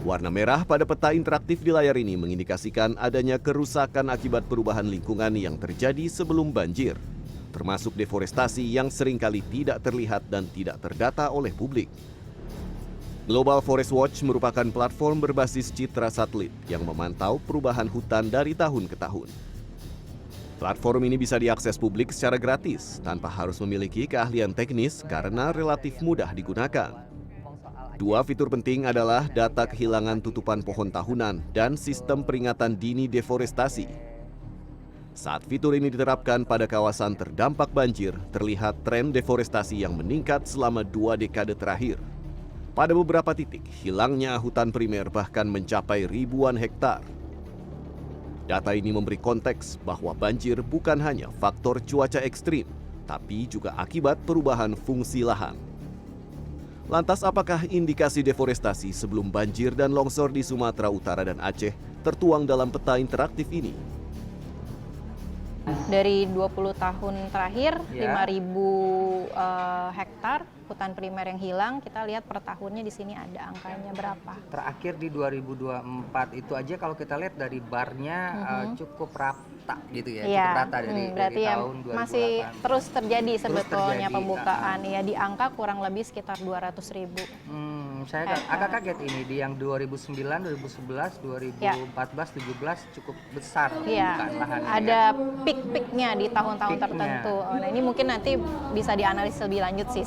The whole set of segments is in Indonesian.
Warna merah pada peta interaktif di layar ini mengindikasikan adanya kerusakan akibat perubahan lingkungan yang terjadi sebelum banjir, termasuk deforestasi yang seringkali tidak terlihat dan tidak terdata oleh publik. Global Forest Watch merupakan platform berbasis citra satelit yang memantau perubahan hutan dari tahun ke tahun. Platform ini bisa diakses publik secara gratis tanpa harus memiliki keahlian teknis karena relatif mudah digunakan. Dua fitur penting adalah data kehilangan tutupan pohon tahunan dan sistem peringatan dini deforestasi. Saat fitur ini diterapkan pada kawasan terdampak banjir, terlihat tren deforestasi yang meningkat selama 2 dekade terakhir. Pada beberapa titik, hilangnya hutan primer bahkan mencapai ribuan hektar. Data ini memberi konteks bahwa banjir bukan hanya faktor cuaca ekstrim, tapi juga akibat perubahan fungsi lahan. Lantas apakah indikasi deforestasi sebelum banjir dan longsor di Sumatera Utara dan Aceh tertuang dalam peta interaktif ini? Dari 20 tahun terakhir, Ya. 5.000 hektar hutan primer yang hilang, kita lihat per tahunnya di sini ada angkanya berapa. Terakhir di 2024 itu aja kalau kita lihat dari barnya cukup rata gitu ya, Iya, cukup rata dari berarti ya tahun 2008. masih terus terjadi sebetulnya terjadi, pembukaan ya di angka kurang lebih sekitar 200.000. Saya agak kaget ini di yang 2009, 2011, 2014, 17 cukup besar Iya, pembukaan lahannya. ada peak-peaknya di tahun-tahun Peaknya. tertentu. Nah ini mungkin nanti bisa dianalisis lebih lanjut sih.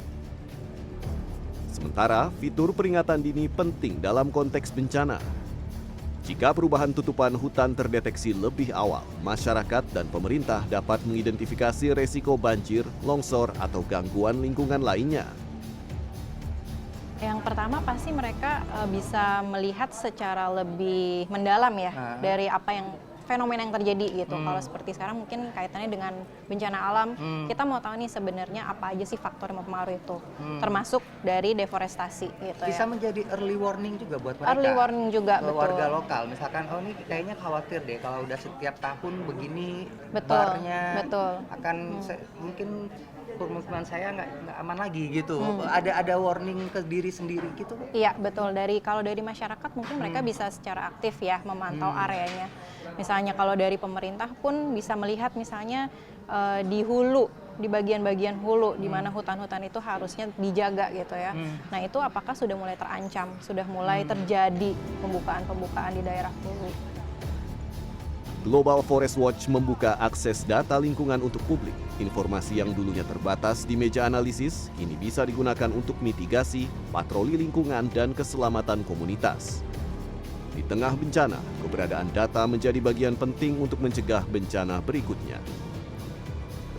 Sementara, fitur peringatan dini penting dalam konteks bencana. Jika perubahan tutupan hutan terdeteksi lebih awal, masyarakat dan pemerintah dapat mengidentifikasi resiko banjir, longsor, atau gangguan lingkungan lainnya. Yang pertama pasti mereka bisa melihat secara lebih mendalam ya dari apa yang fenomena yang terjadi gitu. Kalau seperti sekarang mungkin kaitannya dengan bencana alam, kita mau tahu nih sebenarnya apa aja sih faktor yang mempengaruhi itu, termasuk dari deforestasi gitu Bisa ya. menjadi early warning juga buat mereka. Early warning juga, ke betul. warga lokal. Misalkan, oh ini kayaknya khawatir deh kalau udah setiap tahun begini Betul, barnya betul. akan mungkin permukiman saya nggak aman lagi gitu. Ada warning ke diri sendiri gitu. Iya betul, kalau dari masyarakat mungkin mereka bisa secara aktif ya memantau areanya. Misalnya kalau dari pemerintah pun bisa melihat misalnya di hulu, di bagian-bagian hulu di mana hutan-hutan itu harusnya dijaga gitu ya. Nah itu apakah sudah mulai terancam, sudah mulai terjadi pembukaan-pembukaan di daerah hulu. Global Forest Watch membuka akses data lingkungan untuk publik. Informasi yang dulunya terbatas di meja analisis, kini bisa digunakan untuk mitigasi, patroli lingkungan, dan keselamatan komunitas. Di tengah bencana, keberadaan data menjadi bagian penting untuk mencegah bencana berikutnya.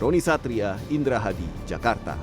Roni Satria, Indra Hadi, Jakarta.